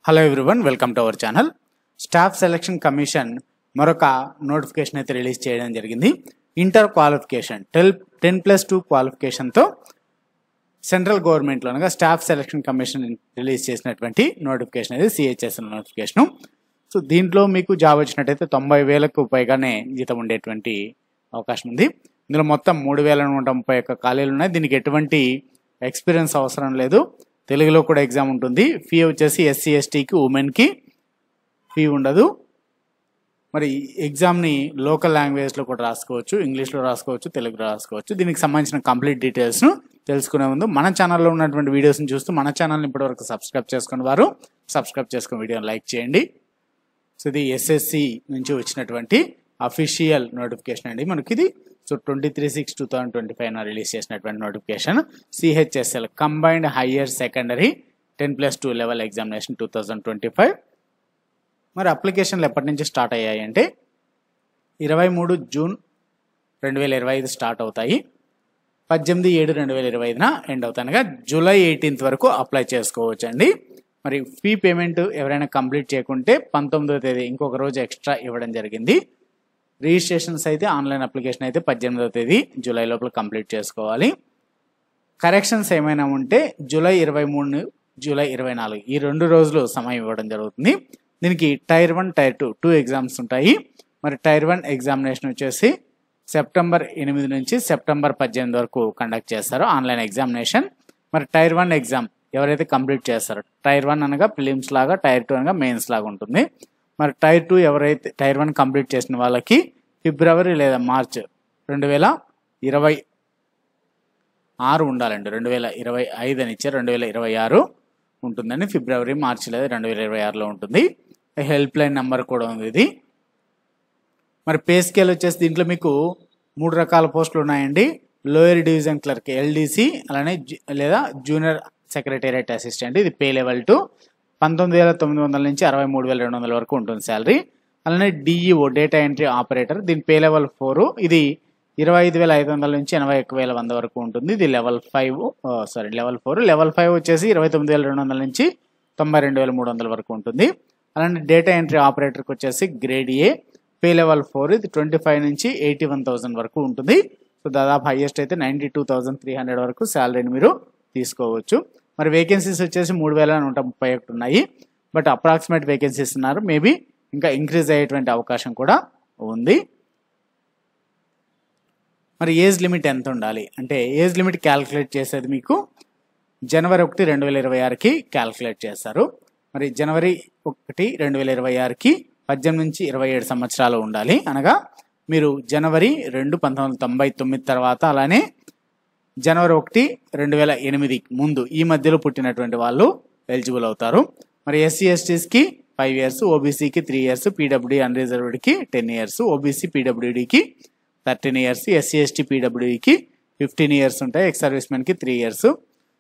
Hello everyone, welcome to our channel. Staff selection commission మరొక notification అయితే release చేయడం జరిగింది. ఇంటర్ క్వాలిఫికేషన్ 10+2 క్వాలిఫికేషన్తో సెంట్రల్ గవర్నమెంట్లో అనగా స్టాఫ్ సెలక్షన్ కమిషన్ రిలీజ్ చేసినటువంటి నోటిఫికేషన్ అనేది సిహెచ్ఎస్ఎల్ నోటిఫికేషను. సో దీంట్లో మీకు జాబ్ వచ్చినట్టయితే 90,000కు పైగానే జీతం ఉండేటువంటి అవకాశం ఉంది. ఇందులో మొత్తం 3,131 ఖాళీలు ఉన్నాయి. దీనికి ఎటువంటి ఎక్స్పీరియన్స్ అవసరం లేదు. తెలుగులో కూడా ఎగ్జామ్ ఉంటుంది. ఫీ వచ్చేసి ఎస్సీ ఎస్టీకి ఉమెన్కి ఫీ ఉండదు. మరి ఎగ్జామ్ని లోకల్ లాంగ్వేజ్లో కూడా రాసుకోవచ్చు, ఇంగ్లీష్లో రాసుకోవచ్చు, తెలుగులో రాసుకోవచ్చు. దీనికి సంబంధించిన కంప్లీట్ డీటెయిల్స్ను తెలుసుకునే ముందు మన ఛానల్లో ఉన్నటువంటి వీడియోస్ని చూస్తూ మన ఛానల్ని ఇప్పటివరకు సబ్స్క్రైబ్ చేసుకుని వారు సబ్స్క్రైబ్ చేసుకుని వీడియోని లైక్ చేయండి. సో ఇది ఎస్ఎస్సి నుంచి వచ్చినటువంటి అఫీషియల్ నోటిఫికేషన్ అండి. మనకి ఇది 23/6/2025 రిలీజ్ చేసినటువంటి notification. CHSL combined higher secondary 10+2 level examination 2025. మరి అప్లికేషన్లు ఎప్పటి నుంచి స్టార్ట్ అయ్యాయి అంటే 23 జూన్ 2025 స్టార్ట్ అవుతాయి. 18/7/2025 ఎండ్ అవుతాయి. అనగా జూలై 18 వరకు అప్లై చేసుకోవచ్చు అండి. మరి ఫీ పేమెంట్ ఎవరైనా కంప్లీట్ చేయకుంటే 19వ తేదీ ఇంకొక రోజు ఎక్స్ట్రా ఇవ్వడం జరిగింది. రిజిస్ట్రేషన్స్ అయితే ఆన్లైన్ అప్లికేషన్ అయితే 18వ తేదీ జూలై లోపల కంప్లీట్ చేసుకోవాలి. కరెక్షన్స్ ఏమైనా ఉంటే జూలై 23, జూలై 24 ఈ 2 రోజులు సమయం ఇవ్వడం జరుగుతుంది. దీనికి టైర్ 1, టైర్ 2 ఎగ్జామ్స్ ఉంటాయి. మరి టైర్ 1 ఎగ్జామినేషన్ వచ్చేసి సెప్టెంబర్ 8 నుంచి సెప్టెంబర్ 18 వరకు కండక్ట్ చేస్తారు ఆన్లైన్ ఎగ్జామినేషన్. మరి టైర్ 1 ఎగ్జామ్ ఎవరైతే కంప్లీట్ చేస్తారో, టైర్ 1 అనగా ప్రిలిమ్స్ లాగా, టైర్ 2 అనగా మెయిన్స్ లాగా ఉంటుంది. మరి టైర్ 2 ఎవరైతే టైర్ 1 కంప్లీట్ చేసిన వాళ్ళకి ఫిబ్రవరి లేదా మార్చ్ 2026 ఉండాలండి. 2025 అని ఇచ్చారు, 2026 ఉంటుందండి. ఫిబ్రవరి, మార్చ్ లేదా 2026లో ఉంటుంది. హెల్ప్ లైన్ నెంబర్ కూడా ఉంది ఇది. మరి పే స్కేల్ వచ్చేసి దీంట్లో మీకు 3 రకాల పోస్టులు ఉన్నాయండి. లోయర్ డివిజన్ క్లర్క్ ఎల్డీసీ, అలానే లేదా జూనియర్ సెక్రటేరియట్ అసిస్టెంట్. ఇది పే లెవెల్ 2 19,900 నుంచి 63,200 వరకు ఉంటుంది శాలరీ. అలానే డిఈఓ డేటా ఎంట్రీ ఆపరేటర్, దీని పే లెవెల్ 4. ఇది 25,500 నుంచి 81,100 వరకు ఉంటుంది. ఇది లెవెల్ 4. లెవెల్ 5 వచ్చేసి 29,200 నుంచి 92,300 వరకు ఉంటుంది. అలానే డేటా ఎంట్రీ ఆపరేటర్కి వచ్చేసి గ్రేడ్ ఏ, పే లెవెల్ 4. ఇది 25 నుంచి 81,000 వరకు ఉంటుంది. సో దాదాపు హైయెస్ట్ అయితే 92,300 వరకు శాలరీని మీరు తీసుకోవచ్చు. మరి వేకెన్సీస్ వచ్చేసి 3,131 ఉన్నాయి. బట్ అప్రాక్సిమేట్ వేకెన్సీస్ ఉన్నారు. మేబీ ఇంకా ఇంక్రీజ్ అయ్యేటువంటి అవకాశం కూడా ఉంది. మరి ఏజ్ లిమిట్ ఎంత ఉండాలి అంటే, ఏజ్ లిమిట్ క్యాల్కులేట్ చేసేది మీకు జనవరి 1, 2026కి క్యాల్కులేట్ చేస్తారు. మరి జనవరి 1, 2026కి 18 నుంచి 27 సంవత్సరాలు ఉండాలి. అనగా మీరు జనవరి 2, 1999 తర్వాత, అలానే జనవరి 1, 2008 ముందు ఈ మధ్యలో పుట్టినటువంటి వాళ్ళు ఎలిజిబుల్ అవుతారు. మరి ఎస్సీ ఎస్టీస్కి 5 years, ఓబీసీకి 3 years, పీడబ్ల్యూడీ అన్రిజర్వ్డ్కి 10 years, ఓబీసీ పీడబ్ల్యూడీకి 13 years, ఎస్సీ ఎస్టీ పీడబ్ల్యూడీకి 15 years ఉంటాయి, ఎక్స్ సర్వీస్ మెన్కి 3 years.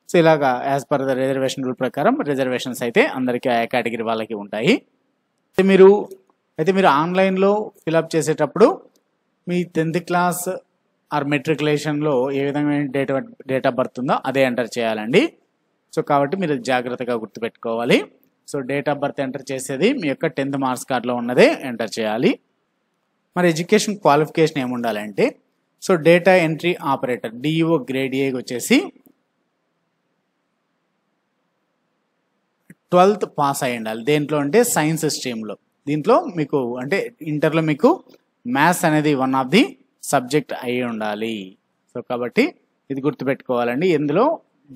సో ఇలాగా as per the reservation rule ప్రకారం రిజర్వేషన్స్ అయితే అందరికీ ఆ కేటగిరీ వాళ్ళకి ఉంటాయి. అయితే మీరు ఆన్లైన్లో ఫిలప్ చేసేటప్పుడు మీ 10th క్లాస్ ఆర్ మెట్రికులేషన్లో ఏ విధమైన డేట్ ఆఫ్ బర్త్ ఉందో అదే ఎంటర్ చేయాలండి. సో కాబట్టి మీరు జాగ్రత్తగా గుర్తుపెట్టుకోవాలి. So date of birth enter చేసేది మీ యొక్క 10th మార్క్స్ కార్డులో ఉన్నదే ఎంటర్ చేయాలి. మరి ఎడ్యుకేషన్ క్వాలిఫికేషన్ ఏముండాలంటే, so data entry operator DEO grade A వచ్చేసి 12th పాస్ అయి ఉండాలి. దేంట్లో అంటే సైన్స్ స్ట్రీమ్లో. దీంట్లో మీకు అంటే ఇంటర్లో మీకు మ్యాథ్స్ అనేది వన్ ఆఫ్ ది సబ్జెక్ట్ అయి ఉండాలి. సో కాబట్టి ఇది గుర్తుపెట్టుకోవాలండి. ఇందులో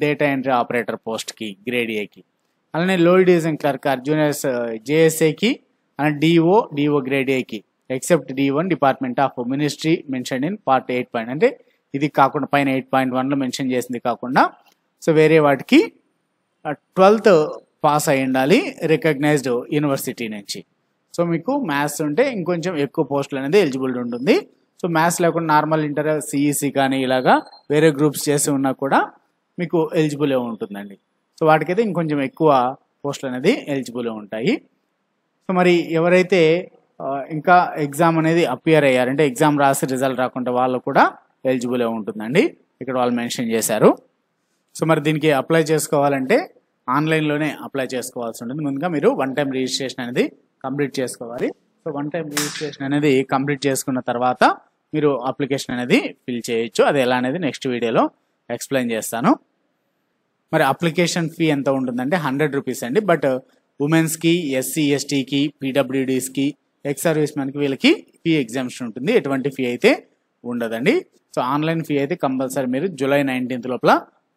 డేటా ఎంట్రీ ఆపరేటర్ పోస్ట్కి గ్రేడ్ ఏకి, అలానే lower division clerk or juniors జేఎస్ఏకి, అలానే డిఓ గ్రేడ్ ఏకి except D1 department of ministry mention in part 8. అంటే ఇది కాకుండా పైన 8.1లో మెన్షన్ చేసింది కాకుండా సో వేరే వాటికి 12th పాస్ అయి ఉండాలి రికగ్నైజ్డ్ యూనివర్సిటీ నుంచి. సో మీకు మ్యాథ్స్ ఉంటే ఇంకొంచెం ఎక్కువ పోస్టులు అనేది ఎలిజిబుల్ ఉంటుంది. సో మ్యాథ్స్ లేకుండా నార్మల్ ఇంటర్ సిఈసి కానీ ఇలాగా వేరే గ్రూప్స్ చేసి ఉన్నా కూడా మీకు ఎలిజిబుల్ ఉంటుందండి. సో వాటికైతే ఇంకొంచెం ఎక్కువ పోస్టులు అనేది ఎలిజిబుల్ ఉంటాయి. సో మరి ఎవరైతే ఇంకా ఎగ్జామ్ అనేది అపియర్ అయ్యారంటే ఎగ్జామ్ రాసి రిజల్ట్ రాకుండా వాళ్ళు కూడా ఎలిజిబుల్ ఉంటుందండి. ఇక్కడ వాళ్ళు మెన్షన్ చేశారు. సో మరి దీనికి అప్లై చేసుకోవాలంటే ఆన్లైన్లోనే అప్లై చేసుకోవాల్సి ఉంటుంది. ముందుగా మీరు 1 టైం రిజిస్ట్రేషన్ అనేది కంప్లీట్ చేసుకోవాలి. సో 1 టైం రిజిస్ట్రేషన్ అనేది కంప్లీట్ చేసుకున్న తర్వాత మీరు అప్లికేషన్ అనేది ఫిల్ చేయొచ్చు. అది ఎలా అనేది నెక్స్ట్ వీడియోలో ఎక్స్ప్లెయిన్ చేస్తాను. మరి అప్లికేషన్ ఫీ ఎంత ఉంటుందంటే 100 రూపీస్ అండి. బట్ ఉమెన్స్కి, ఎస్సీ ఎస్టీకి, పీడబ్ల్యూడీస్కి, ఎక్స్ సర్వీస్ మ్యాన్కి వీళ్ళకి ఫీ ఎగ్జామ్షన్ ఉంటుంది. ఎటువంటి ఫీ అయితే ఉండదండి. సో ఆన్లైన్ ఫీ అయితే కంపల్సరీ మీరు జూలై 19th లోపల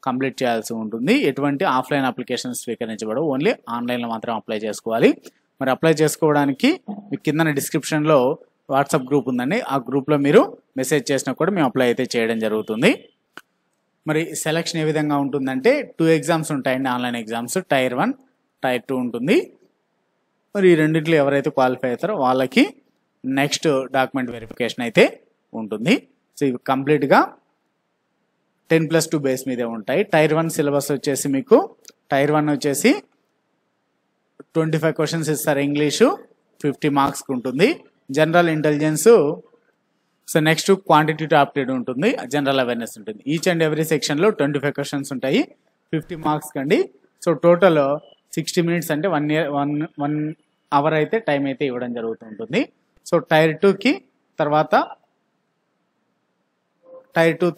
కంప్లీట్ చేయాల్సి ఉంటుంది. ఎటువంటి ఆఫ్లైన్ అప్లికేషన్ స్వీకరించబడవు. ఓన్లీ ఆన్లైన్లో మాత్రం అప్లై చేసుకోవాలి. మరి అప్లై చేసుకోవడానికి మీ కింద డిస్క్రిప్షన్లో వాట్సాప్ గ్రూప్ ఉందండి. ఆ గ్రూప్లో మీరు మెసేజ్ చేసినా కూడా మేము అప్లై అయితే చేయడం జరుగుతుంది. మరి సెలక్షన్ ఏ విధంగా ఉంటుందంటే 2 ఎగ్జామ్స్ ఉంటాయండి. ఆన్లైన్ ఎగ్జామ్స్ టైర్ 1, టైర్ 2 ఉంటుంది. మరి ఈ రెండింటిలో ఎవరైతే క్వాలిఫై అవుతారో వాళ్ళకి నెక్స్ట్ డాక్యుమెంట్ వెరిఫికేషన్ అయితే ఉంటుంది. సో ఇవి కంప్లీట్గా 10+2 బేస్ మీదే ఉంటాయి. టైర్ 1 సిలబస్ వచ్చేసి మీకు టైర్ 1 వచ్చేసి 25 క్వశ్చన్స్ ఇస్తారు. ఇంగ్లీషు 50 మార్క్స్కి ఉంటుంది. General intelligence, so next quantitative aptitude ఉంటుంది, జనరల్ అవేర్నెస్ ఉంటుంది. ఈచ్ అండ్ ఎవ్రీ సెక్షన్లో 25 క్వశ్చన్స్ ఉంటాయి, 50 మార్క్స్ కండి. సో టోటల్ 60 మినిట్స్ అంటే 1 అవర్ అయితే టైం అయితే ఇవ్వడం జరుగుతుంటుంది. సో టైర్ 2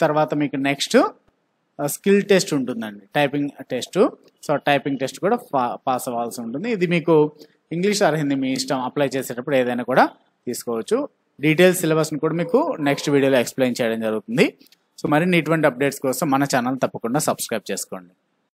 తర్వాత మీకు నెక్స్ట్ స్కిల్ టెస్ట్ ఉంటుందండి, typing test. So typing test కూడా పాస్ అవ్వాల్సి ఉంటుంది. ఇది మీకు ఇంగ్లీష్ ఆర్ హిందీ మీ ఇష్టం, అప్లై చేసేటప్పుడు ఏదైనా కూడా తీసుకోవచ్చు. డీటెయిల్స్ సిలబస్ని కూడా మీకు నెక్స్ట్ వీడియోలో ఎక్స్ప్లెయిన్ చేయడం జరుగుతుంది. సో మరిన్ని ఇటువంటి అప్డేట్స్ కోసం మన ఛానల్ తప్పకుండా సబ్స్క్రైబ్ చేసుకోండి.